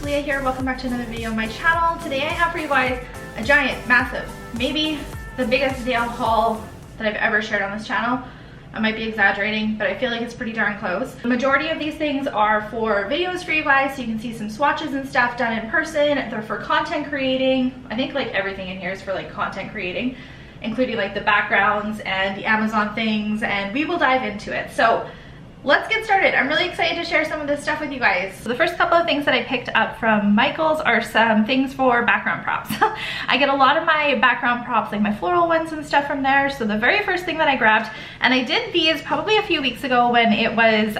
Leah here. Welcome back to another video on my channel. Today I have for you guys a giant, massive, maybe the biggest nail haul that I've ever shared on this channel. I might be exaggerating, but I feel like it's pretty darn close. The majority of these things are for videos for you guys, so you can see some swatches and stuff done in person. They're for content creating. I think like everything in here is for like content creating, including like the backgrounds and the Amazon things, and we will dive into it. So let's get started. I'm really excited to share some of this stuff with you guys. So the first couple of things that I picked up from Michael's are some things for background props. I get a lot of my background props, like my floral ones and stuff, from there. So the very first thing that I grabbed, and I did these probably a few weeks ago when it was,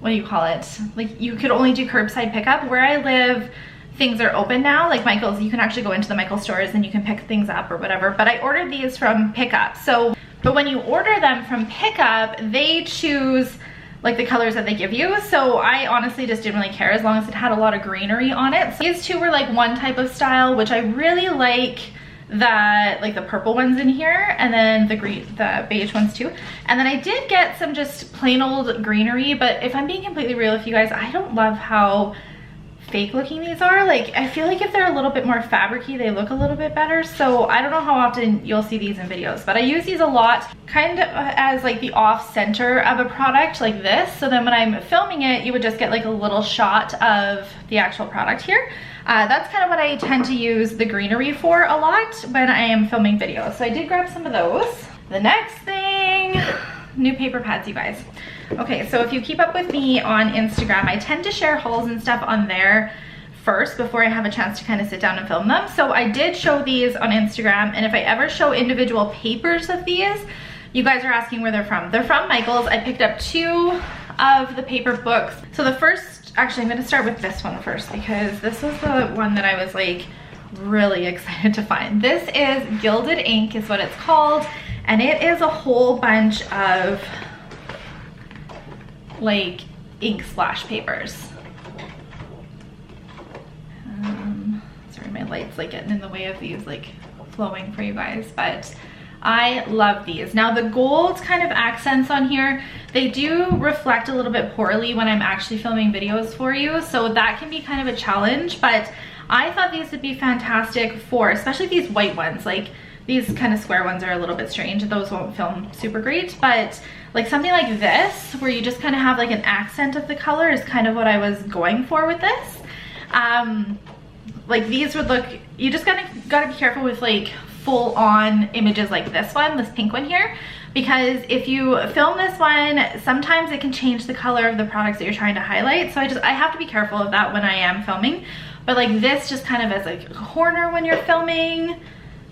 what do you call it? Like you could only do curbside pickup. Where I live, things are open now, like Michael's. You can actually go into the Michael's stores and you can pick things up or whatever, but I ordered these from pickup. But when you order them from pickup, they choose like the colors that they give you. So I honestly just didn't really care as long as it had a lot of greenery on it. So these two were like one type of style, which I really like, like the purple ones in here, and then the beige ones too. And then I did get some just plain old greenery, but if I'm being completely real with you guys, I don't love how fake looking these are. Like I feel like if they're a little bit more fabricy, they look a little bit better. So I don't know how often you'll see these in videos, but I use these a lot kind of as like the off center of a product like this. So then when I'm filming it, you would just get like a little shot of the actual product here. That's kind of what I tend to use the greenery for a lot when I am filming videos. So I did grab some of those. The next thing, new paper pads, you guys. Okay, so if you keep up with me on Instagram, I tend to share hauls and stuff on there first before I have a chance to kind of sit down and film them. So I did show these on Instagram, and if I ever show individual papers of these, you guys are asking where they're from. They're from Michael's. I picked up 2 of the paper books. So the first, actually I'm gonna start with this one first because this was the one that I was like really excited to find. This is Gilded Ink is what it's called, and it is a whole bunch of like ink splash papers. Sorry, my light's like getting in the way of these like flowing for you guys, but I love these. Now the gold kind of accents on here, they do reflect a little bit poorly when I'm actually filming videos for you, so that can be kind of a challenge, but I thought these would be fantastic for, especially these white ones. Like these kind of square ones are a little bit strange. Those won't film super great, but like something like this, where you just kind of have like an accent of the color, is kind of what I was going for with this. Like these would look, you just gotta be careful with like full on images like this one, this pink one here, because if you film this one, sometimes it can change the color of the products that you're trying to highlight. So I have to be careful of that when I am filming. But like this just kind of as like a corner when you're filming,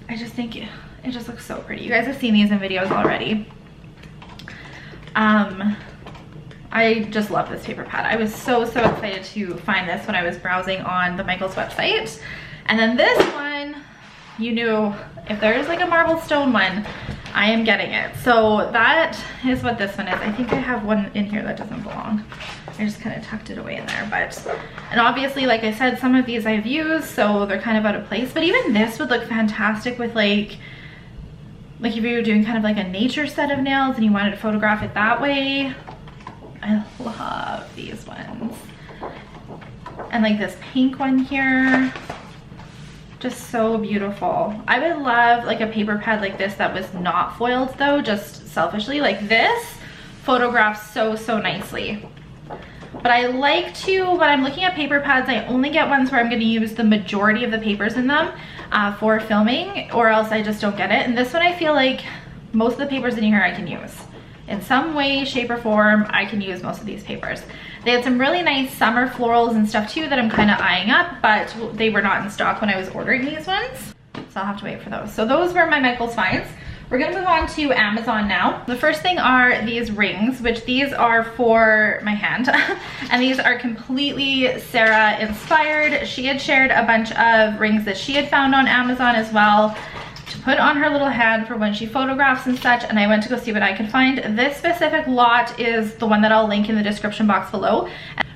I just think it just looks so pretty. You guys have seen these in videos already. I just love this paper pad. I was so excited to find this when I was browsing on the Michael's website. And then this one, you knew if there's like a marble stone one, I am getting it. So that is what this one is. I think I have one in here that doesn't belong. I just kind of tucked it away in there, and obviously, like I said, some of these I've used, so they're kind of out of place, but even this would look fantastic with like if you were doing kind of like a nature set of nails and you wanted to photograph it that way. I love these ones. And like this pink one here, just so beautiful. I would love like a paper pad like this that was not foiled though, just selfishly. Like this photographs so nicely. But I like to, when I'm looking at paper pads, I only get ones where I'm going to use the majority of the papers in them for filming, or else I just don't get it. And this one, I feel like most of the papers in here I can use. In some way, shape, or form, I can use most of these papers. They had some really nice summer florals and stuff too that I'm kind of eyeing up, but they were not in stock when I was ordering these ones. So I'll have to wait for those. So those were my Michael's finds. We're gonna move on to Amazon now. The first thing are these rings, which these are for my hand. And these are completely Sarah inspired. She had shared a bunch of rings that she had found on Amazon as well to put on her little hand for when she photographs and such, and I went to go see what I could find. This specific lot is the one that I'll link in the description box below.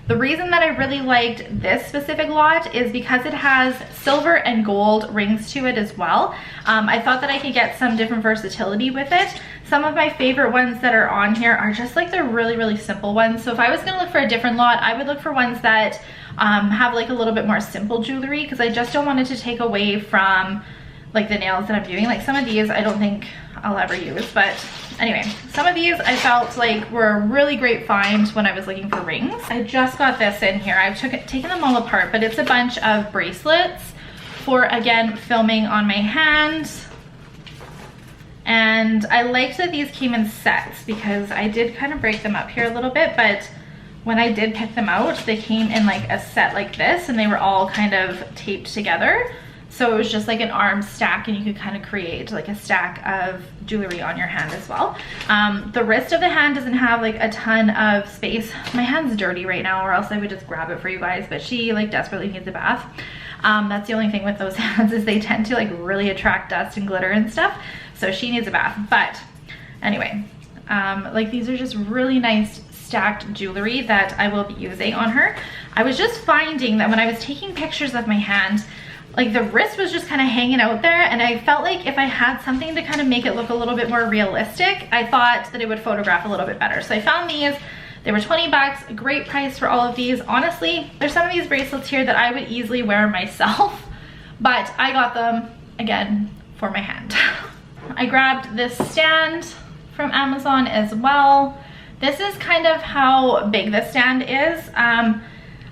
The reason that I really liked this specific lot is because it has silver and gold rings to it as well. I thought that I could get some different versatility with it. Some of my favorite ones that are on here are just like the really simple ones. So if I was gonna look for a different lot, I would look for ones that have like a little bit more simple jewelry, because I just don't want it to take away from like the nails that I'm doing. Like some of these I don't think I'll ever use, but anyway, some of these I felt like were a really great find when I was looking for rings. I just got this in here. I've taken them all apart, but it's a bunch of bracelets for, again, filming on my hands. And I liked that these came in sets because I did kind of break them up here a little bit, but when I did pick them out, they came in like a set like this, and they were all kind of taped together. So it was just like an arm stack, and you could kind of create like a stack of jewelry on your hand as well. The wrist of the hand doesn't have like a ton of space. My hand's dirty right now, or else I would just grab it for you guys, but she like desperately needs a bath. That's the only thing with those hands, is they tend to like really attract dust and glitter and stuff. So she needs a bath. But anyway, like these are just really nice stacked jewelry that I will be using on her. I was just finding that when I was taking pictures of my hand, like the wrist was just kind of hanging out there, and I felt like if I had something to kind of make it look a little bit more realistic, I thought that it would photograph a little bit better. So I found these. They were 20 bucks, a great price for all of these. Honestly, there's some of these bracelets here that I would easily wear myself, but I got them, again, for my hand. I grabbed this stand from Amazon as well. This is kind of how big this stand is.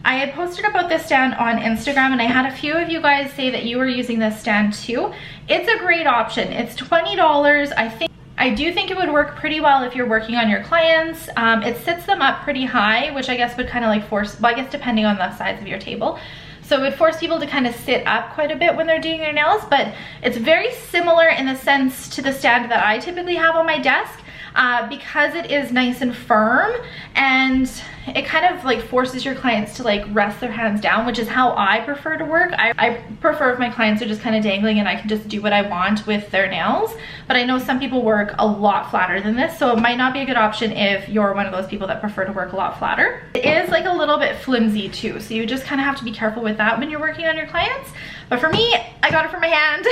I had posted about this stand on Instagram, and I had a few of you guys say that you were using this stand too. It's a great option. It's $20. I do think it would work pretty well if you're working on your clients. It sits them up pretty high, which I guess would kind of like force, well, I guess depending on the size of your table. So it would force people to kind of sit up quite a bit when they're doing their nails, but it's very similar in the sense to the stand that I typically have on my desk. Because it is nice and firm, and it kind of like forces your clients to like rest their hands down, which is how I prefer to work. I prefer if my clients are just kind of dangling and I can just do what I want with their nails, but I know some people work a lot flatter than this, so it might not be a good option if you're one of those people that prefer to work a lot flatter. It is like a little bit flimsy too, so you just kind of have to be careful with that when you're working on your clients. But for me, I got it for my hand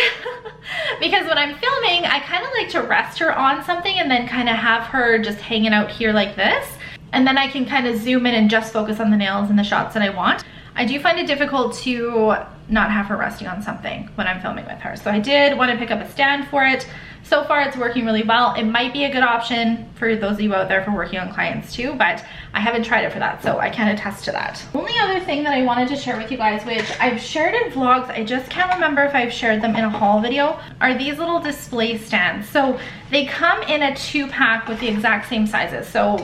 because when I'm filming, I kind of like to rest her on something and then kind of have her just hanging out here like this. And then I can kind of zoom in and just focus on the nails and the shots that I want. I do find it difficult to not have her resting on something when I'm filming with her. So I did want to pick up a stand for it. So far it's working really well. It might be a good option for those of you out there for working on clients too, but I haven't tried it for that, so I can attest to that. Only other thing that I wanted to share with you guys, which I've shared in vlogs, I just can't remember if I've shared them in a haul video, are these little display stands. So they come in a 2-pack with the exact same sizes. So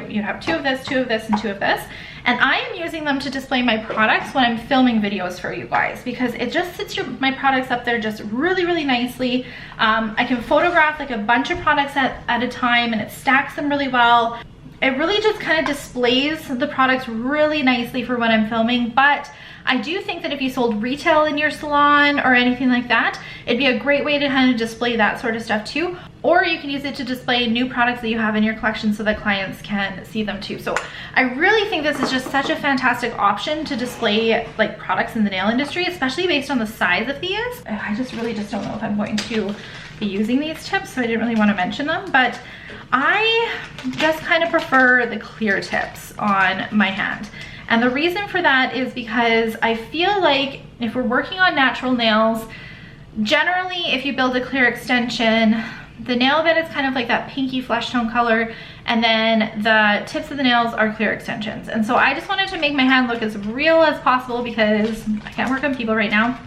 you have 2 of this, 2 of this, and 2 of this. And I am using them to display my products when I'm filming videos for you guys, because it just sits my products up there just really nicely. I can photograph like a bunch of products at a time, and it stacks them really well. It really just kind of displays the products really nicely for when I'm filming. But I do think that if you sold retail in your salon or anything like that, it'd be a great way to kind of display that sort of stuff too. Or you can use it to display new products that you have in your collection so that clients can see them too. So I really think this is just such a fantastic option to display like products in the nail industry, especially based on the size of these. I just really just don't know if I'm going to be using these tips, so I didn't really want to mention them, but I just kind of prefer the clear tips on my hand. And the reason for that is because I feel like if we're working on natural nails, generally if you build a clear extension, the nail bed is kind of like that pinky flesh tone color, and then the tips of the nails are clear extensions. And so I just wanted to make my hand look as real as possible because I can't work on people right now.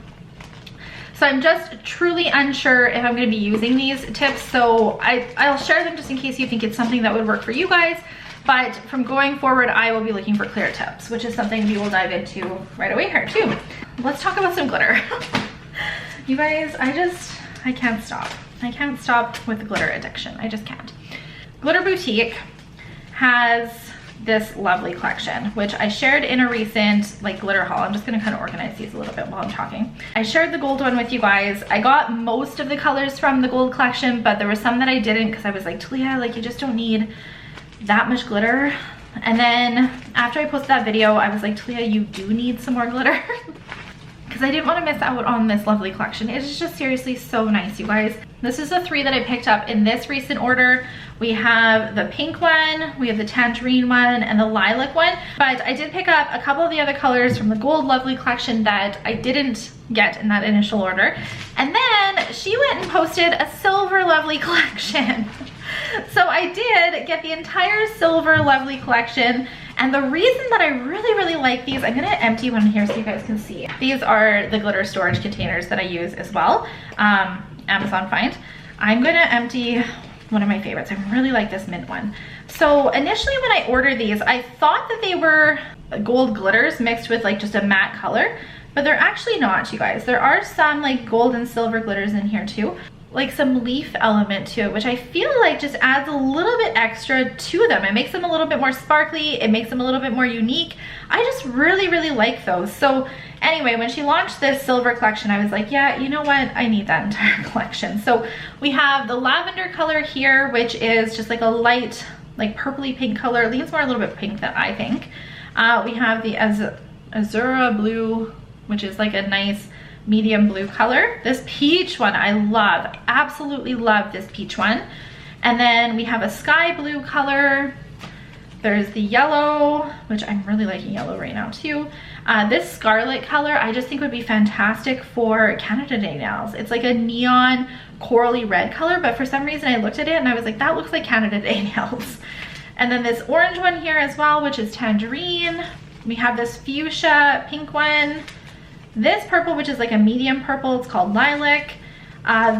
So I'm just truly unsure if I'm going to be using these tips, so I'll share them just in case you think it's something that would work for you guys. But from going forward, I will be looking for clear tips, which is something we will dive into right away here too. Let's talk about some glitter. You guys, I can't stop. I can't stop with the glitter addiction. I just can't. Glitter Boutique has this lovely collection, which I shared in a recent like glitter haul. I'm just gonna kind of organize these a little bit while I'm talking. I shared the gold one with you guys. I got most of the colors from the gold collection, but there were some that I didn't because I was like, Talia, like you just don't need that much glitter. And then after I posted that video, I was like, Talia, you do need some more glitter. Because I didn't want to miss out on this lovely collection. It is just seriously so nice, you guys. This is the 3 that I picked up in this recent order. We have the pink one, we have the tangerine one, and the lilac one. But I did pick up a couple of the other colors from the Gold Lovely collection that I didn't get in that initial order. And then she went and posted a Silver Lovely collection. So I did get the entire Silver Lovely collection. And the reason that I really like these, I'm gonna empty one here so you guys can see. These are the glitter storage containers that I use as well. Amazon find. I'm gonna empty one of my favorites. I really like this mint one. So initially when I ordered these, I thought that they were gold glitters mixed with like just a matte color, but they're actually not, you guys. There are some like gold and silver glitters in here too, like some leaf element to it, which I feel like just adds a little bit extra to them. It makes them a little bit more sparkly. It makes them a little bit more unique. I just really like those. So anyway, when she launched this silver collection, I was like, yeah, you know what? I need that entire collection. So we have the lavender color here, which is just like a light, like purpley pink color. It leans more a little bit pink than I think. We have the Azura blue, which is like a nice medium blue color. This peach one I love, absolutely love this peach one. And then we have a sky blue color. There's the yellow, which I'm really liking yellow right now too. This scarlet color I just think would be fantastic for Canada Day nails. It's like a neon corally red color, but for some reason I looked at it and I was like, that looks like Canada Day nails. And then this orange one here as well, which is tangerine. We have this fuchsia pink one. This purple, which is like a medium purple, it's called lilac.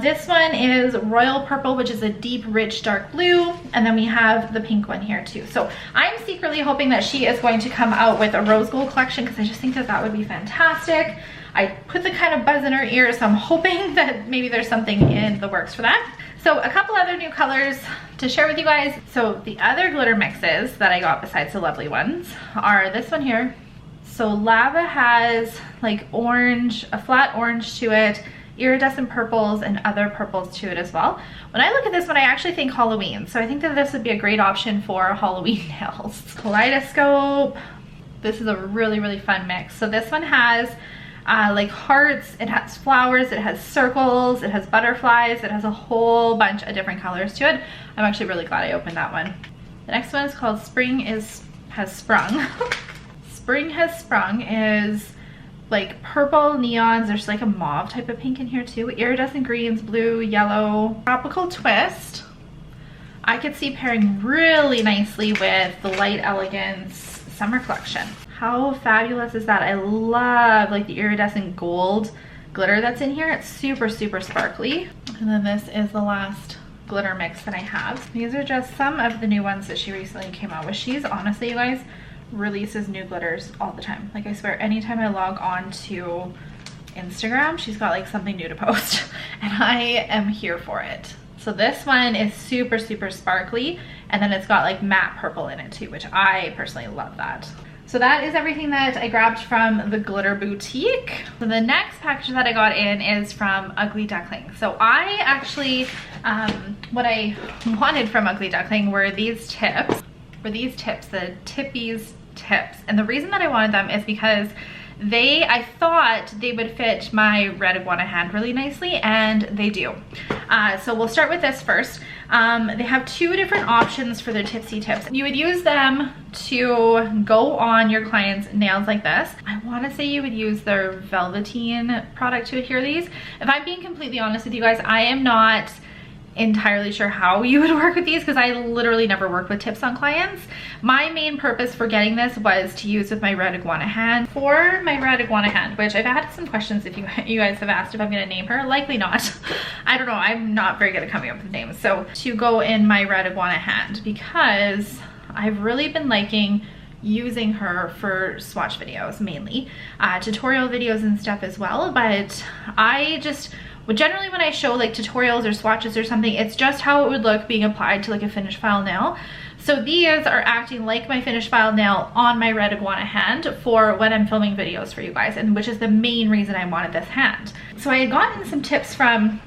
This one is royal purple, which is a deep, rich, dark blue. And then we have the pink one here too. So I'm secretly hoping that she is going to come out with a rose gold collection because I just think that that would be fantastic. I put the kind of buzz in her ear, so I'm hoping that maybe there's something in the works for that. So a couple other new colors to share with you guys. So the other glitter mixes that I got besides the lovely ones are this one here. So Lava has like orange, a flat orange to it, iridescent purples and other purples to it as well. When I look at this one, I actually think Halloween. So I think that this would be a great option for Halloween nails. Kaleidoscope. This is a really fun mix. So this one has like hearts, it has flowers, it has circles, it has butterflies, it has a whole bunch of different colors to it. I'm actually really glad I opened that one. The next one is called Has Sprung. Spring Has Sprung is like purple neons. There's like a mauve type of pink in here too. Iridescent greens, blue, yellow. Tropical Twist. I could see pairing really nicely with the Light Elegance summer collection. How fabulous is that? I love like the iridescent gold glitter that's in here. It's super sparkly. And then this is the last glitter mix that I have. These are just some of the new ones that she recently came out with. She's honestly, you guys, releases new glitters all the time. Like I swear, anytime I log on to Instagram, she's got like something new to post and I am here for it. So this one is super sparkly, and then it's got like matte purple in it too, which I personally love that. So that is everything that I grabbed from the Glitter Boutique. So the next package that I got in is from Ugly Duckling. So I actually, what I wanted from Ugly Duckling were these tips. The Tipeez tips. And the reason that I wanted them is because I thought they would fit my red iguana hand really nicely, and they do. So we'll start with this first. They have two different options for their tipsy tips. You would use them to go on your client's nails like this. I want to say you would use their Velveteen product to adhere these. If I'm being completely honest with you guys, I am not entirely sure how you would work with these because I literally never work with tips on clients. My main purpose for getting this was to use with my red iguana hand. For my red iguana hand, which I've had some questions if you guys have asked if I'm gonna name her. Likely not. I don't know, I'm not very good at coming up with names. So to go in my red iguana hand, because I've really been liking using her for swatch videos mainly, tutorial videos and stuff as well, but I just, generally when I show like tutorials or swatches or something, it's just how it would look being applied to like a finished file nail. So these are acting like my finished file nail on my red iguana hand for when I'm filming videos for you guys, and which is the main reason I wanted this hand. So I had gotten some tips from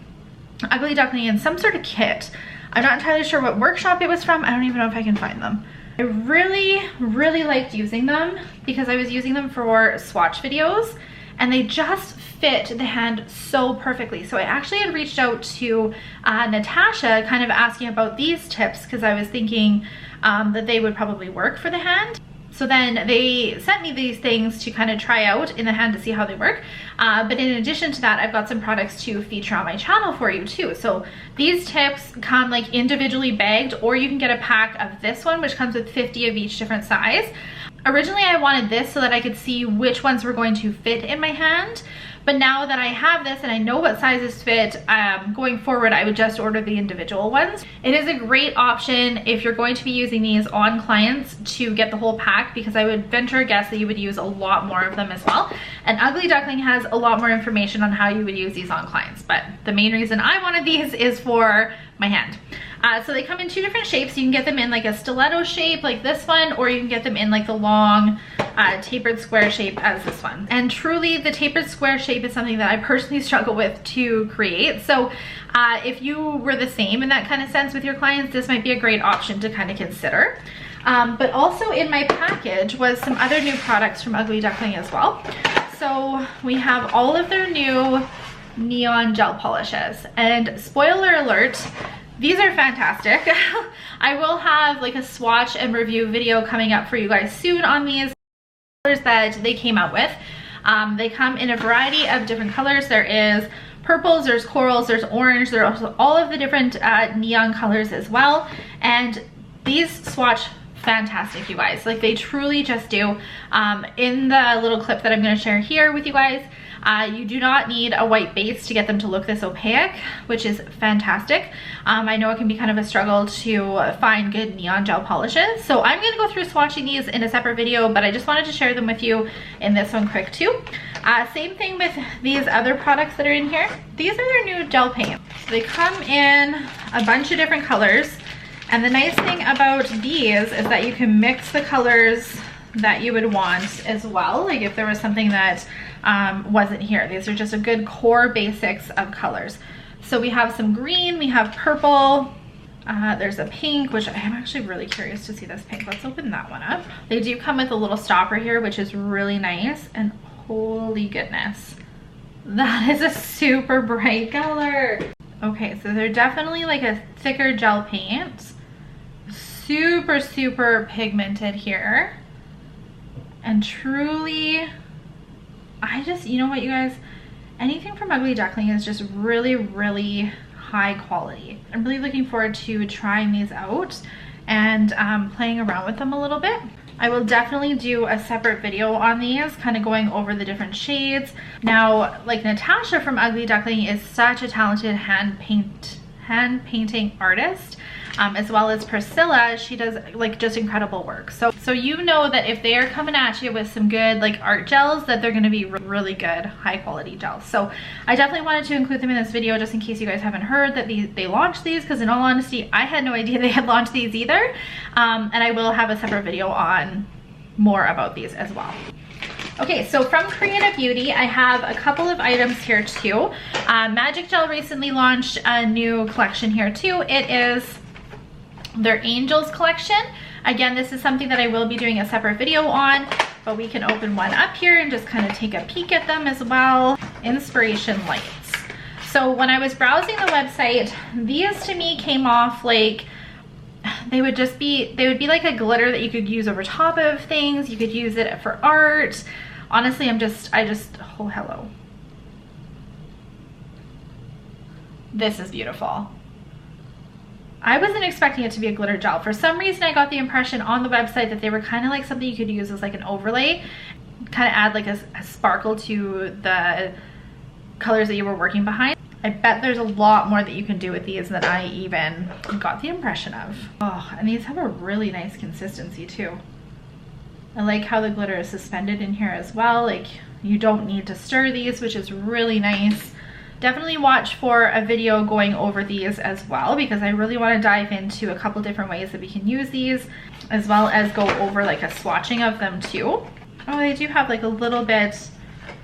Ugly Duckling in some sort of kit. I'm not entirely sure what workshop it was from. I don't even know if I can find them. I really liked using them because I was using them for swatch videos and they just fit the hand so perfectly. So I actually had reached out to Natasha kind of asking about these tips because I was thinking that they would probably work for the hand. So then they sent me these things to kind of try out in the hand to see how they work. But in addition to that, I've got some products to feature on my channel for you too. So these tips come like individually bagged, or you can get a pack of this one, which comes with 50 of each different size. Originally, I wanted this so that I could see which ones were going to fit in my hand. But now that I have this and I know what sizes fit, going forward, I would just order the individual ones. It is a great option if you're going to be using these on clients to get the whole pack, because I would venture a guess that you would use a lot more of them as well. And Ugly Duckling has a lot more information on how you would use these on clients. But the main reason I wanted these is for my hand. So they come in 2 different shapes. You can get them in like a stiletto shape like this one, or you can get them in like the long tapered square shape as this one. And truly the tapered square shape is something that I personally struggle with to create. So if you were the same in that kind of sense with your clients, this might be a great option to kind of consider. But also in my package was some other new products from Ugly Duckling as well. So we have all of their new neon gel polishes, and spoiler alert, these are fantastic. I will have like a swatch and review video coming up for you guys soon on these colors that they came out with. They come in a variety of different colors. There is purples, there's corals, there's orange, there's also all of the different neon colors as well. And these swatch fantastic, you guys. Like, they truly just do. In the little clip that I'm going to share here with you guys, you do not need a white base to get them to look this opaque, which is fantastic. I know it can be kind of a struggle to find good neon gel polishes, so I'm going to go through swatching these in a separate video, but I just wanted to share them with you in this one quick too. Same thing with these other products that are in here. These are their new gel paints. They come in a bunch of different colors, and the nice thing about these is that you can mix the colors that you would want as well. Like if there was something that wasn't here, these are just a good core basics of colors. So we have some green, we have purple, there's a pink, which I'm actually really curious to see this pink. Let's open that one up. They do come with a little stopper here, which is really nice, and holy goodness, that is a super bright color. Okay, so they're definitely like a thicker gel paint, super pigmented here. And truly, I just, you know what, you guys, anything from Ugly Duckling is just really high quality. I'm really looking forward to trying these out and playing around with them a little bit. I will definitely do a separate video on these, kind of going over the different shades. Now, like Natasha from Ugly Duckling is such a talented hand painting artist. As well as Priscilla, she does like just incredible work. So you know that if they are coming at you with some good like art gels, that they're going to be really good high quality gels. So I definitely wanted to include them in this video just in case you guys haven't heard that they launched these, because in all honesty, I had no idea they had launched these either. And I will have a separate video on more about these as well. Okay, so from Creative Beauty, I have a couple of items here too. Magic Gel recently launched a new collection here too. It is their Angels collection. Again, this is something that I will be doing a separate video on, but we can open one up here and just kind of take a peek at them as well. Inspiration lights. So when I was browsing the website, these to me came off like they would be like a glitter that you could use over top of things. You could use it for art. Honestly, I just, oh, hello. This is beautiful. I wasn't expecting it to be a glitter gel. For some reason, I got the impression on the website that they were kind of like something you could use as like an overlay, kind of add like a sparkle to the colors that you were working behind. I bet there's a lot more that you can do with these than I even got the impression of. Oh, and these have a really nice consistency too. I like how the glitter is suspended in here as well. Like, you don't need to stir these, which is really nice. Definitely watch for a video going over these as well, because I really want to dive into a couple different ways that we can use these, as well as go over like a swatching of them too. Oh, they do have like a little bit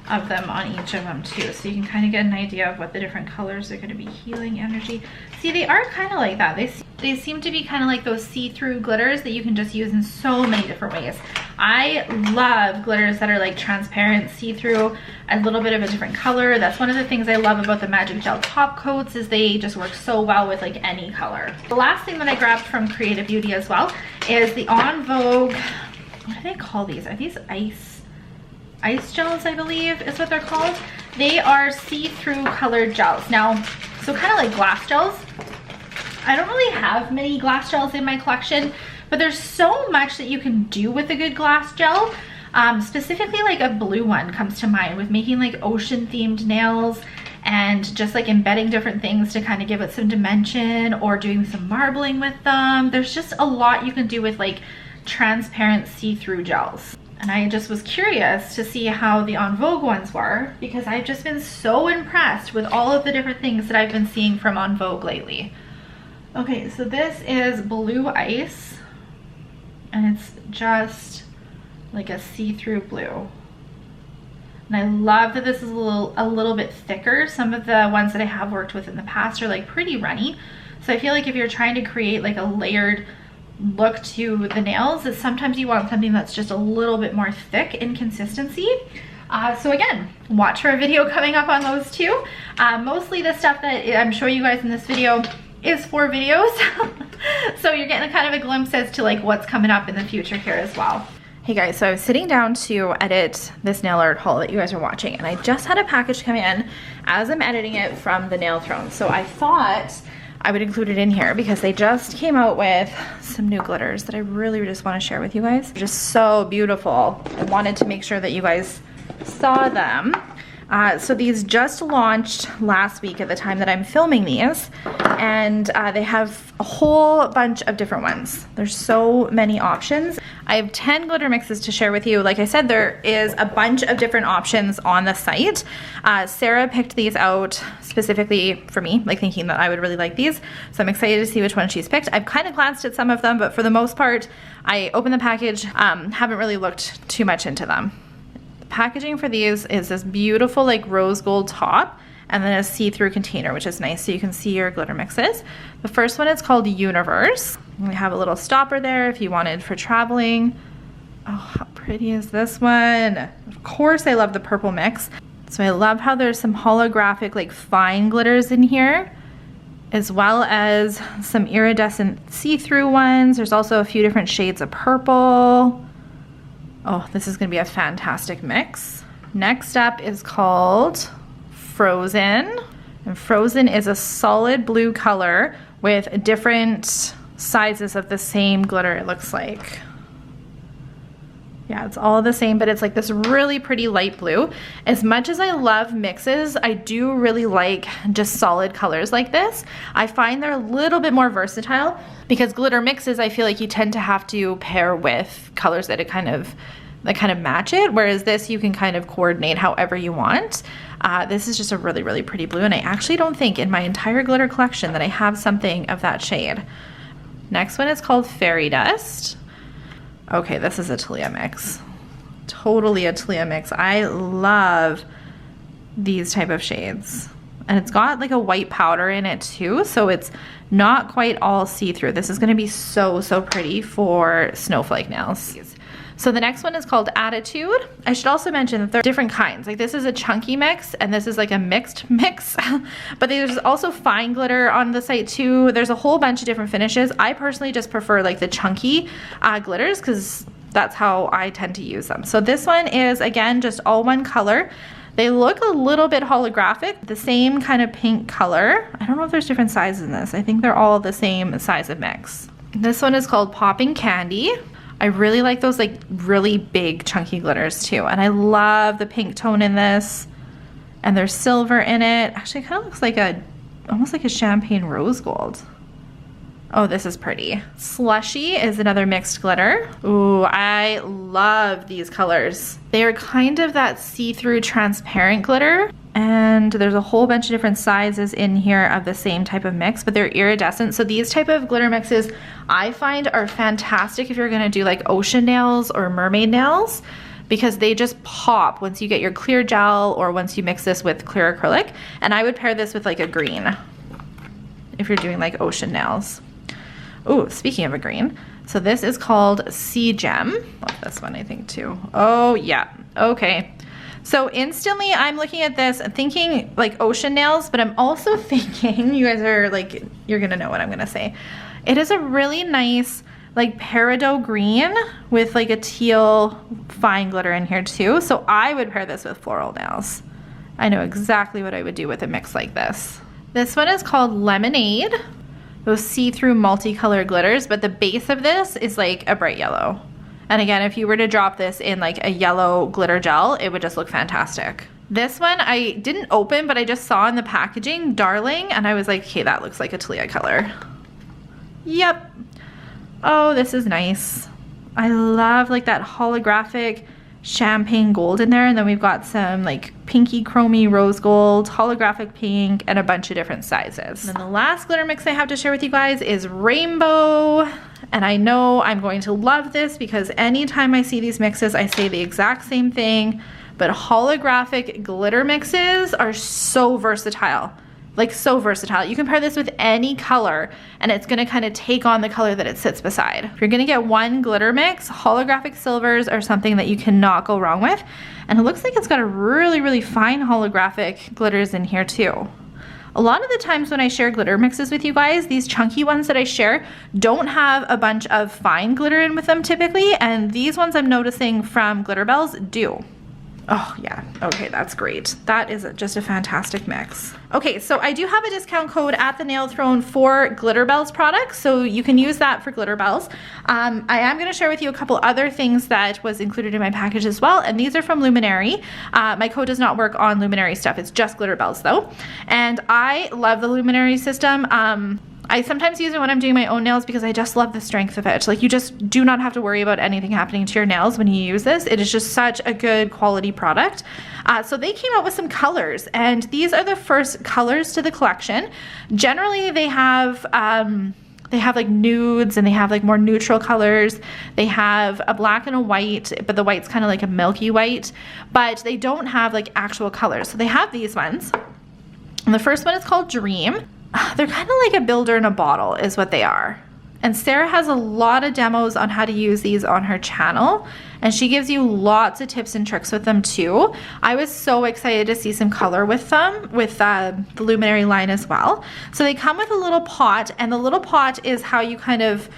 of them on each of them too, so you can kind of get an idea of what the different colors are going to be healing energy. See, they are kind of like that. They seem to be kind of like those see-through glitters that you can just use in so many different ways. I love glitters that are like transparent, see-through, a little bit of a different color. That's one of the things I love about the Magic Gel top coats, is they just work so well with like any color. The last thing that I grabbed from Creative Beauty as well is the En Vogue, what do they call these? Are these ice gels, I believe is what they're called. They are see-through colored gels. Now, so kind of like glass gels. I don't really have many glass gels in my collection, but there's so much that you can do with a good glass gel. Specifically like a blue one comes to mind with making like ocean themed nails and just like embedding different things to kind of give it some dimension, or doing some marbling with them. There's just a lot you can do with like transparent see-through gels. And I just was curious to see how the En Vogue ones were, because I've just been so impressed with all of the different things that I've been seeing from En Vogue lately. Okay, so this is Blue Ice, and it's just like a see-through blue. And I love that this is a little bit thicker. Some of the ones that I have worked with in the past are like pretty runny. So I feel like if you're trying to create like a layered look to the nails, is sometimes you want something that's just a little bit more thick in consistency. So again, watch for a video coming up on those too. Mostly the stuff that I'm showing you guys in this video is for videos. So you're getting kind of a glimpse as to like what's coming up in the future here as well. Hey guys, so I was sitting down to edit this nail art haul that you guys are watching, and I just had a package come in as I'm editing it from the Nail Throne. So I thought I would include it in here because they just came out with some new glitters that I really just want to share with you guys. They're just so beautiful. I wanted to make sure that you guys saw them. So these just launched last week at the time that I'm filming these, and they have a whole bunch of different ones. There's so many options. I have 10 glitter mixes to share with you. Like I said, there is a bunch of different options on the site. Sarah picked these out specifically for me, like thinking that I would really like these. So I'm excited to see which one she's picked. I've kind of glanced at some of them, but for the most part, I opened the package, haven't really looked too much into them. Packaging for these is this beautiful like rose gold top, and then a see-through container, which is nice so you can see your glitter mixes. The first one is called Universe. We have a little stopper there if you wanted for traveling. Oh, how pretty is this one? Of course I love the purple mix. So I love how there's some holographic like fine glitters in here, as well as some iridescent see-through ones. There's also a few different shades of purple. Oh, this is gonna be a fantastic mix. Next up is called Frozen. And Frozen is a solid blue color with different sizes of the same glitter, it looks like. Yeah, it's all the same, but it's like this really pretty light blue. As much as I love mixes, I do really like just solid colors like this. I find they're a little bit more versatile, because glitter mixes, I feel like you tend to have to pair with colors that kind of match it, whereas this you can kind of coordinate however you want. This is just a really, really pretty blue, and I actually don't think in my entire glitter collection that I have something of that shade. Next one is called Fairy Dust. Okay, this is a Talia mix. Totally a Talia mix. I love these type of shades. And it's got like a white powder in it too, so it's not quite all see-through. This is gonna be so, so pretty for snowflake nails. So the next one is called Attitude. I should also mention that there are different kinds. Like this is a chunky mix, and this is like a mixed mix. But there's also fine glitter on the site too. There's a whole bunch of different finishes. I personally just prefer like the chunky glitters, because that's how I tend to use them. So this one is, again, just all one color. They look a little bit holographic, the same kind of pink color. I don't know if there's different sizes in this. I think they're all the same size of mix. This one is called Popping Candy. I really like those like really big chunky glitters too. And I love the pink tone in this. And there's silver in it. Actually, it kind of looks like almost like a champagne rose gold. Oh, this is pretty. Slushy is another mixed glitter. Ooh, I love these colors. They are kind of that see-through transparent glitter. And there's a whole bunch of different sizes in here of the same type of mix, but they're iridescent. So these type of glitter mixes I find are fantastic if you're gonna do like ocean nails or mermaid nails, because they just pop once you get your clear gel or once you mix this with clear acrylic. And I would pair this with like a green if you're doing like ocean nails. Oh, speaking of a green, so this is called Seagem. Love this one, I think, too. Oh, yeah. Okay. So instantly I'm looking at this and thinking like ocean nails, but I'm also thinking, you guys are like, you're gonna know what I'm gonna say. It is a really nice like peridot green with like a teal fine glitter in here too. So I would pair this with floral nails. I know exactly what I would do with a mix like this. This one is called Lemonade. Those see-through multicolored glitters, but the base of this is like a bright yellow. And again, if you were to drop this in like a yellow glitter gel, it would just look fantastic. This one I didn't open, but I just saw in the packaging, Darling, and I was like, okay, that looks like a Talia color. Yep. Oh, this is nice. I love like that holographic champagne gold in there, and then we've got some like pinky chromy rose gold, holographic pink, and a bunch of different sizes. And then the last glitter mix I have to share with you guys is Rainbow. And I know I'm going to love this because anytime I see these mixes, I say the exact same thing, but holographic glitter mixes are so versatile. Like so versatile. You can pair this with any color and it's gonna kind of take on the color that it sits beside. If you're gonna get one glitter mix, holographic silvers are something that you cannot go wrong with. And it looks like it's got a really, really fine holographic glitters in here too. A lot of the times when I share glitter mixes with you guys, these chunky ones that I share don't have a bunch of fine glitter in with them typically, and these ones I'm noticing from Glitter Bells do. Oh yeah, okay, that's great. That is just a fantastic mix. Okay, so I do have a discount code at the Nail Throne for Glitter Bells products, so you can use that for Glitter Bells. I am gonna share with you a couple other things that was included in my package as well, and these are from Luminary. My code does not work on Luminary stuff, it's just Glitter Bells though. And I love the Luminary system. I sometimes use it when I'm doing my own nails because I just love the strength of it. Like you just do not have to worry about anything happening to your nails when you use this. It is just such a good quality product. So they came out with some colors, and these are the first colors to the collection. Generally they have like nudes, and they have like more neutral colors. They have a black and a white, but the white's kind of like a milky white, but they don't have like actual colors. So they have these ones. And the first one is called Dream. They're kind of like a builder in a bottle is what they are. And Sarah has a lot of demos on how to use these on her channel, and she gives you lots of tips and tricks with them too. I was so excited to see some color with them, with the Luminary line as well. So they come with a little pot, and the little pot is how you kind of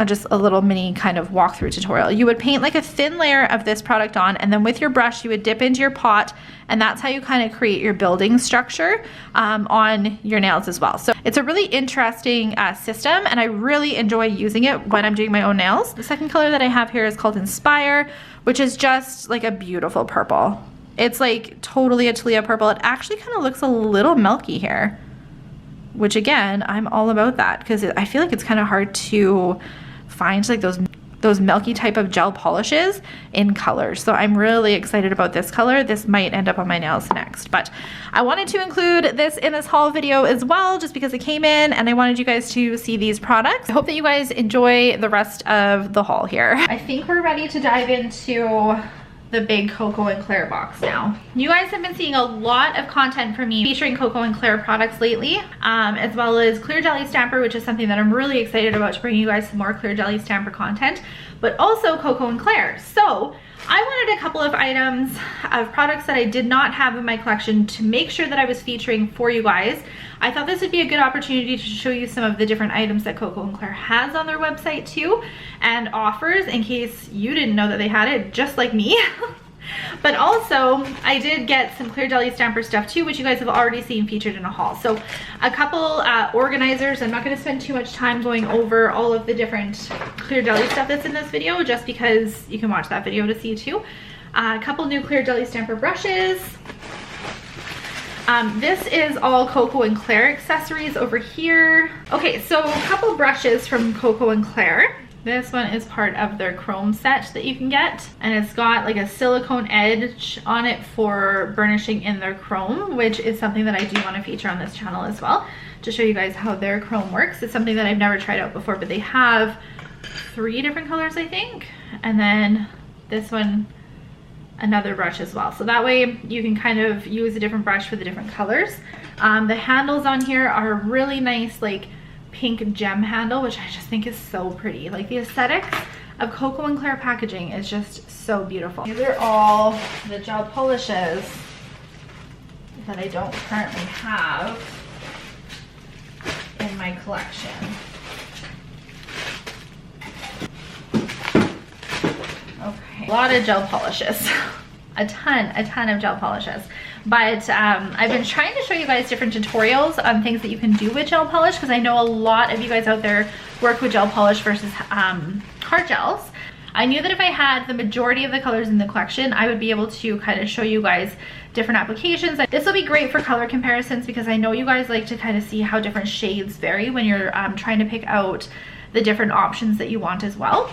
just a little mini kind of walkthrough tutorial. You would paint like a thin layer of this product on, and then with your brush you would dip into your pot, and that's how you kind of create your building structure on your nails as well. So it's a really interesting system, and I really enjoy using it when I'm doing my own nails. The second color that I have here is called Inspire, which is just like a beautiful purple. It's like totally a Talia purple. It actually kind of looks a little milky here, which again, I'm all about that because I feel like it's kind of hard to find like those milky type of gel polishes in colors. So I'm really excited about this color. This might end up on my nails next, but I wanted to include this in this haul video as well, just because it came in and I wanted you guys to see these products. I hope that you guys enjoy the rest of the haul here. I think we're ready to dive into the big Koko and Claire box now. You guys have been seeing a lot of content from me featuring Koko and Claire products lately, as well as Clear Jelly Stamper, which is something that I'm really excited about to bring you guys some more Clear Jelly Stamper content, but also Koko and Claire. So I wanted a couple of items of products that I did not have in my collection to make sure that I was featuring for you guys. I thought this would be a good opportunity to show you some of the different items that Koko and Claire has on their website too, and offers in case you didn't know that they had it, just like me. But also, I did get some Clear Jelly Stamper stuff too, which you guys have already seen featured in a haul. So a couple organizers. I'm not going to spend too much time going over all of the different Clear Jelly stuff that's in this video, just because you can watch that video to see too. A couple new Clear Jelly Stamper brushes. This is all Koko and Claire accessories over here. Okay, so a couple brushes from Koko and Claire. This one is part of their chrome set that you can get, and it's got like a silicone edge on it for burnishing in their chrome, which is something that I do want to feature on this channel as well, to show you guys how their chrome works. It's something that I've never tried out before, but they have 3 different colors, I think, and then this one, another brush as well. So that way you can kind of use a different brush for the different colors. The handles on here are really nice, like pink gem handle, which I just think is so pretty. Like the aesthetics of Koko and Claire packaging is just so beautiful. These are all the gel polishes that I don't currently have in my collection. Okay, a lot of gel polishes. a ton of gel polishes. But I've been trying to show you guys different tutorials on things that you can do with gel polish, because I know a lot of you guys out there work with gel polish versus hard gels. I knew that if I had the majority of the colors in the collection, I would be able to kind of show you guys different applications. This will be great for color comparisons, because I know you guys like to kind of see how different shades vary when you're trying to pick out the different options that you want as well.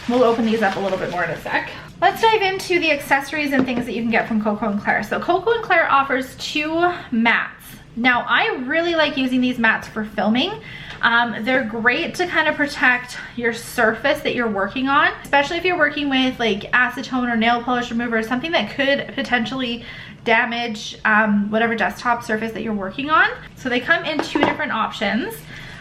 We'll open these up a little bit more in a sec. Let's dive into the accessories and things that you can get from Koko and Claire. So Koko and Claire offers 2 mats. Now I really like using these mats for filming. They're great to kind of protect your surface that you're working on, especially if you're working with like acetone or nail polish remover, something that could potentially damage whatever desktop surface that you're working on. So they come in 2 different options.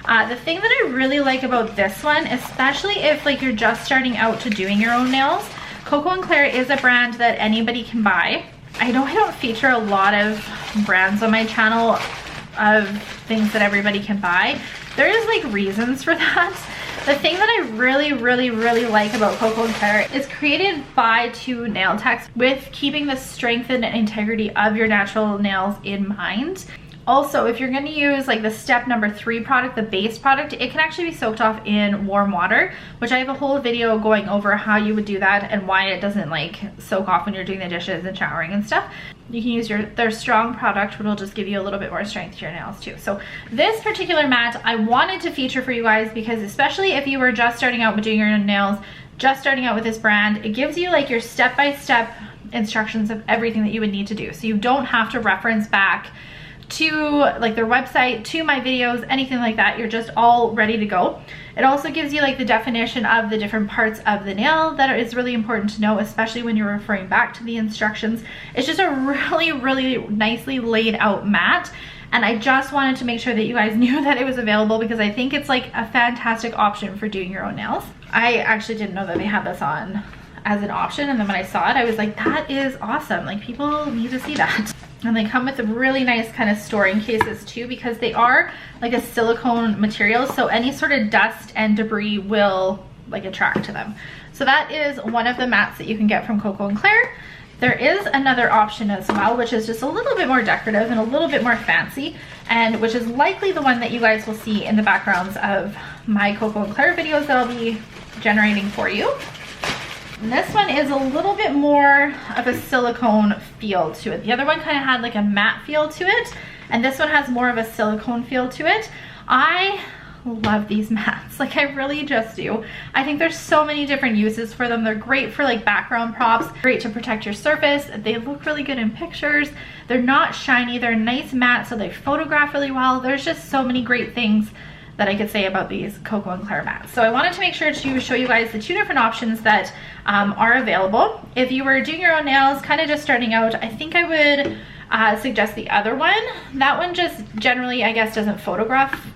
The thing that I really like about this one, especially if like you're just starting out to doing your own nails, Koko and Claire is a brand that anybody can buy. I know I don't feature a lot of brands on my channel of things that everybody can buy. There is like reasons for that. The thing that I really like about Koko and Claire is created by 2 nail techs with keeping the strength and integrity of your natural nails in mind. Also, if you're going to use like the step number 3 product, the base product, it can actually be soaked off in warm water, which I have a whole video going over how you would do that and why it doesn't like soak off when you're doing the dishes and showering and stuff. You can use their strong product, which will just give you a little bit more strength to your nails too. So this particular mat I wanted to feature for you guys, because especially if you were just starting out with doing your nails, just starting out with this brand, it gives you like your step-by-step instructions of everything that you would need to do. So you don't have to reference back to like their website, to my videos, anything like that. You're just all ready to go. It also gives you like the definition of the different parts of the nail that is really important to know, especially when you're referring back to the instructions. It's just a really nicely laid out mat, and I just wanted to make sure that you guys knew that it was available, because I think it's like a fantastic option for doing your own nails. I actually didn't know that they had this on as an option, and then when I saw it I was like, that is awesome. Like, people need to see that. And they come with really nice kind of storing cases too, because they are like a silicone material, so any sort of dust and debris will like attract to them. So that is one of the mats that you can get from Koko and Claire. There is another option as well, which is just a little bit more decorative and a little bit more fancy, and which is likely the one that you guys will see in the backgrounds of my Koko and Claire videos that I'll be generating for you. And this one is a little bit more of a silicone feel to it. The other one kind of had like a matte feel to it, and this one has more of a silicone feel to it. I love these mats, like I really just do. I think there's so many different uses for them. They're great for like background props, great to protect your surface. They look really good in pictures. They're not shiny, they're nice matte, so they photograph really well. There's just so many great things that I could say about these Koko and Claire mats. So I wanted to make sure to show you guys the 2 different options that are available. If you were doing your own nails, kind of just starting out, I think I would suggest the other one. That one just generally, I guess, doesn't photograph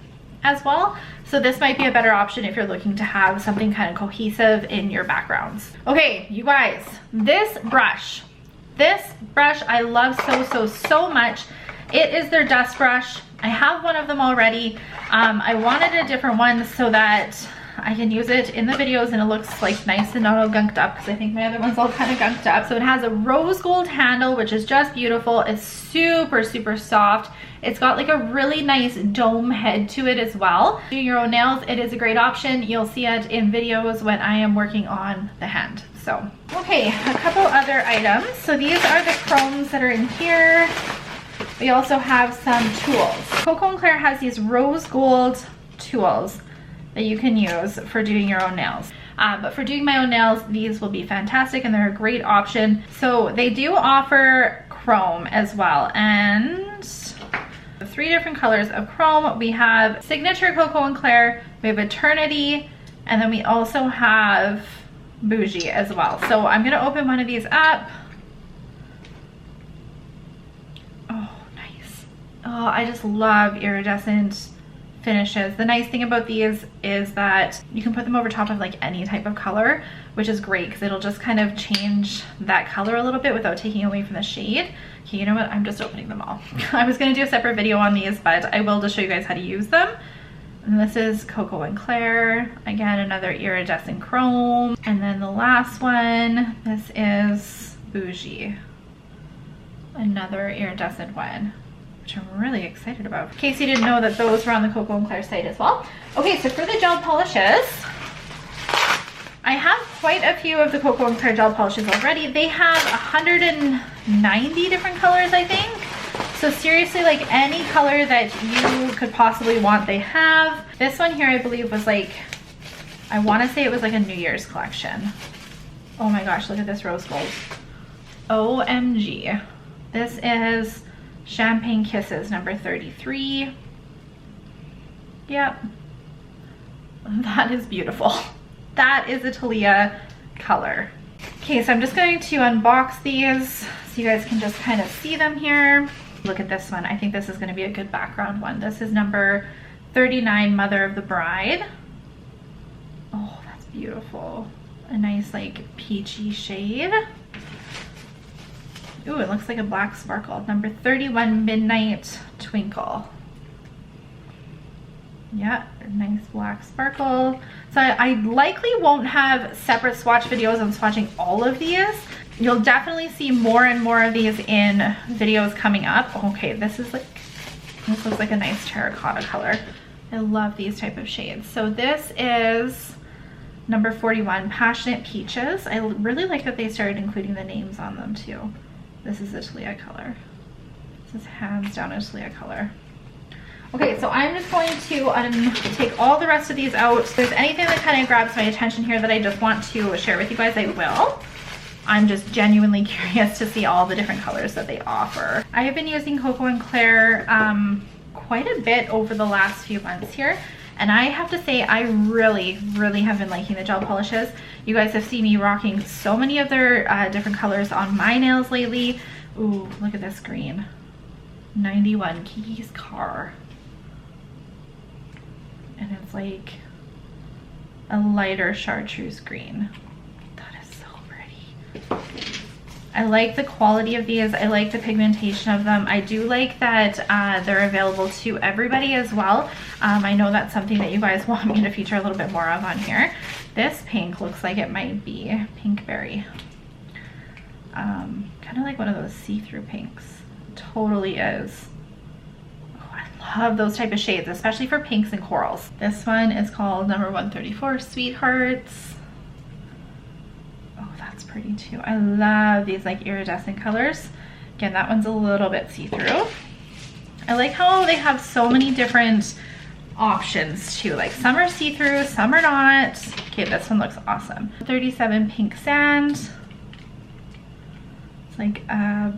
as well. So this might be a better option if you're looking to have something kind of cohesive in your backgrounds. Okay, you guys, this brush I love so much. It is their dust brush. I have one of them already. I wanted a different one so that I can use it in the videos and it looks like nice and not all gunked up, because I think my other one's all kind of gunked up. So it has a rose gold handle, which is just beautiful. It's super soft. It's got like a really nice dome head to it as well. Doing your own nails, it is a great option. You'll see it in videos when I am working on the hand. So, okay, a couple other items. So these are the chromes that are in here. We also have some tools. Koko and Claire has these rose gold tools that you can use for doing your own nails. But for doing my own nails, these will be fantastic and they're a great option. So they do offer chrome as well, and 3 different colors of chrome. We have Signature Koko and Claire, we have Eternity, and then we also have Bougie as well. So I'm gonna open one of these up. Oh, nice. Oh, I just love iridescent finishes. The nice thing about these is that you can put them over top of like any type of color, which is great because it'll just kind of change that color a little bit without taking away from the shade. Okay, you know what? I'm just opening them all. I was gonna do a separate video on these, but I will just show you guys how to use them. And this is Koko and Claire. Again, another iridescent chrome. And then the last one, this is Bougie. Another iridescent one, which I'm really excited about. In case you didn't know that those were on the Koko and Claire site as well. Okay, so for the gel polishes, I have quite a few of the Koko and Claire gel polishes already. They have 190 different colors, I think. So seriously, like any color that you could possibly want, they have. This one here, I believe, was like, I want to say it was like a New Year's collection. Oh my gosh, look at this rose gold. OMG. This is Champagne Kisses number 33. Yep. That is beautiful. That is a Talia color. Okay, so I'm just going to unbox these so you guys can just kind of see them here. Look at this one. I think this is going to be a good background one. This is number 39, Mother of the Bride. Oh, that's beautiful. A nice like peachy shade. Ooh, it looks like a black sparkle. Number 31, Midnight Twinkle. Yeah, nice black sparkle. So I likely won't have separate swatch videos on swatching all of these. You'll definitely see more and more of these in videos coming up. Okay, this looks like a nice terracotta color. I love these type of shades. So this is number 41, Passionate Peaches. I really like that they started including the names on them too. This is a Talia color. This is hands down a Talia color. Okay, so I'm just going to take all the rest of these out. If there's anything that kind of grabs my attention here that I just want to share with you guys, I will. I'm just genuinely curious to see all the different colors that they offer. I have been using Koko and Claire quite a bit over the last few months here. And I have to say, I really have been liking the gel polishes. You guys have seen me rocking so many of their different colors on my nails lately. Ooh, look at this green. 91, Kiki's Car. And it's like a lighter chartreuse green. That is so pretty. I like the quality of these. I like the pigmentation of them. I do like that they're available to everybody as well. I know that's something that you guys want me to feature a little bit more of on here. This pink looks like it might be Pinkberry. Kind of like one of those see-through pinks. Totally is. Oh, I love those type of shades, especially for pinks and corals. This one is called number 134, Sweethearts. That's pretty too. I love these like iridescent colors. Again, that one's a little bit see-through. I like how they have so many different options too. Like some are see-through, some are not. Okay, this one looks awesome. 37, Pink Sand. It's like a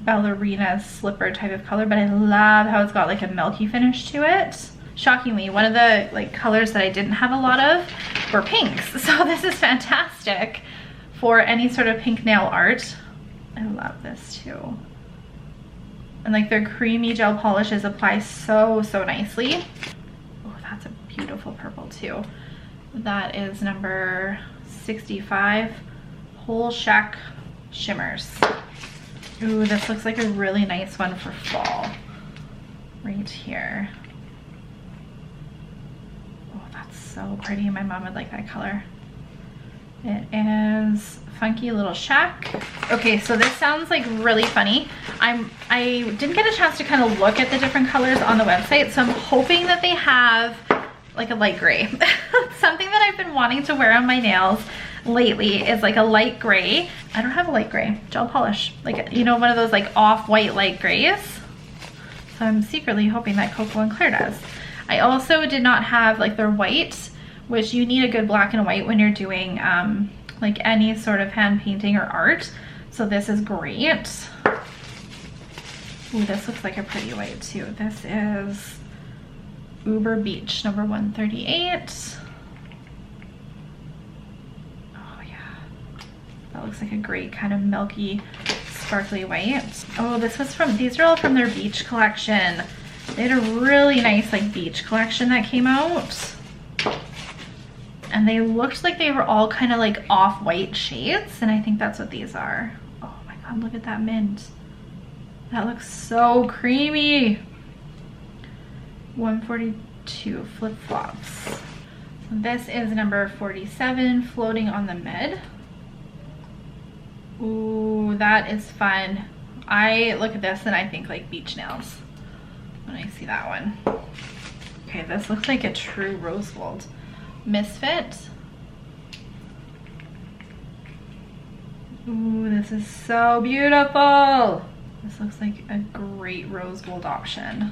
ballerina slipper type of color, but I love how it's got like a milky finish to it. Shockingly, one of the like colors that I didn't have a lot of were pinks. So this is fantastic for any sort of pink nail art. I love this too. And like their creamy gel polishes apply so nicely. Oh, that's a beautiful purple too. That is number 65, Whole Shack Shimmers. Ooh, this looks like a really nice one for fall. Right here. Oh, that's so pretty. My mom would like that color. It is Funky Little Shack. Okay, so this sounds like really funny. I didn't get a chance to kind of look at the different colors on the website, so I'm hoping that they have like a light gray. Something that I've been wanting to wear on my nails lately is like a light gray. I don't have a light gray gel polish, like, you know, one of those like off-white light grays. So I'm secretly hoping that Koko and Claire does. I also did not have like their white, which you need a good black and white when you're doing like any sort of hand painting or art. So this is great. Ooh, this looks like a pretty white too. This is Uber Beach, number 138. Oh yeah, that looks like a great kind of milky, sparkly white. Oh, these are all from their beach collection. They had a really nice like beach collection that came out. And they looked like they were all kind of like off-white shades. And I think that's what these are. Oh my God, look at that mint. That looks so creamy. 142 flip-flops. This is number 47, floating on the mid. Ooh, that is fun. I look at this and I think like beach nails when I see that one. Okay, this looks like a true rose gold. Misfit. Ooh, this is so beautiful. This looks like a great rose gold option.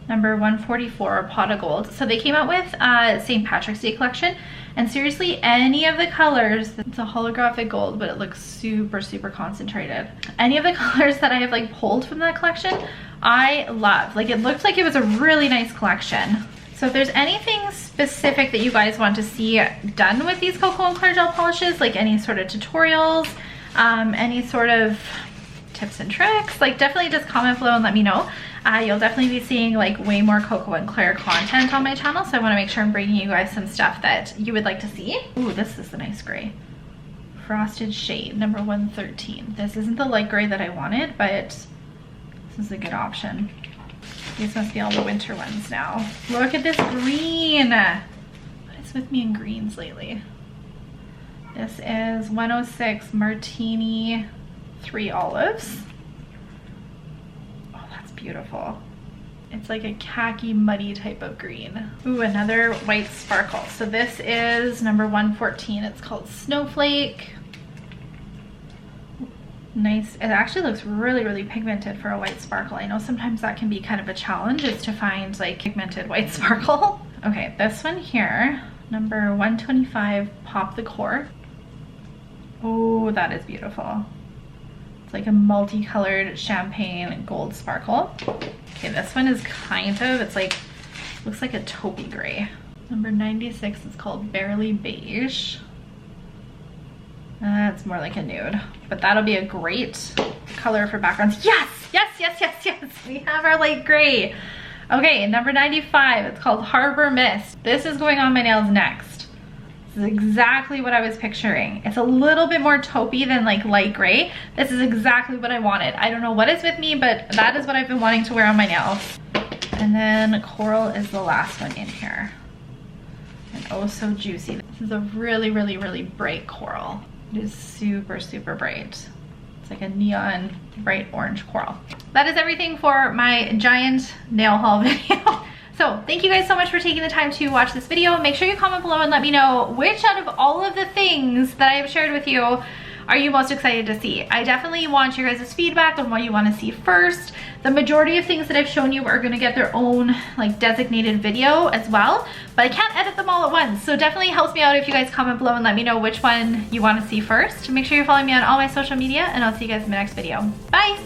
Number 144, pot of gold. So they came out with St. Patrick's Day collection, and seriously, any of the colors, it's a holographic gold, but it looks super, super concentrated. Any of the colors that I have like pulled from that collection, I love. Like, it looks like it was a really nice collection. So if there's anything specific that you guys want to see done with these Koko and Claire gel polishes, like any sort of tutorials, any sort of tips and tricks, like definitely just comment below and let me know. You'll definitely be seeing like way more Koko and Claire content on my channel, so I want to make sure I'm bringing you guys some stuff that you would like to see. Ooh, this is a nice gray. Frosted shade, number 113. This isn't the light gray that I wanted, but this is a good option. These must be all the winter ones now. Look at this green. What is with me in greens lately? This is 106 Martini 3 olives. Oh, that's beautiful. It's like a khaki muddy type of green. Ooh, another white sparkle. So this is number 114. It's called Snowflake. Nice. It actually looks really, really pigmented for a white sparkle. I know sometimes that can be kind of a challenge, is to find like pigmented white sparkle. Okay, this one here, number 125, Pop the Core. Oh, that is beautiful. It's like a multicolored champagne gold sparkle. Okay, this one is kind of, it's like, looks like a taupey gray. Number 96 is called Barely Beige. That's more like a nude, but that'll be a great color for backgrounds. Yes, yes, yes, yes, yes. We have our light gray. Okay, number 95, it's called Harbor Mist. This is going on my nails next. This is exactly what I was picturing. It's a little bit more taupey than like light gray. This is exactly what I wanted. I don't know what is with me, but that is what I've been wanting to wear on my nails. And then Coral is the last one in here. And oh, so juicy. This is a really, really, really bright coral. It is super, super bright. It's like a neon bright orange coral. That is everything for my giant nail haul video. So thank you guys so much for taking the time to watch this video. Make sure you comment below and let me know which out of all of the things that I have shared with you are you most excited to see. I definitely want your guys' feedback on what you want to see first. The majority of things that I've shown you are going to get their own like designated video as well, but I can't edit them all at once. So definitely helps me out if you guys comment below and let me know which one you want to see first. Make sure you're following me on all my social media, and I'll see you guys in the next video. Bye!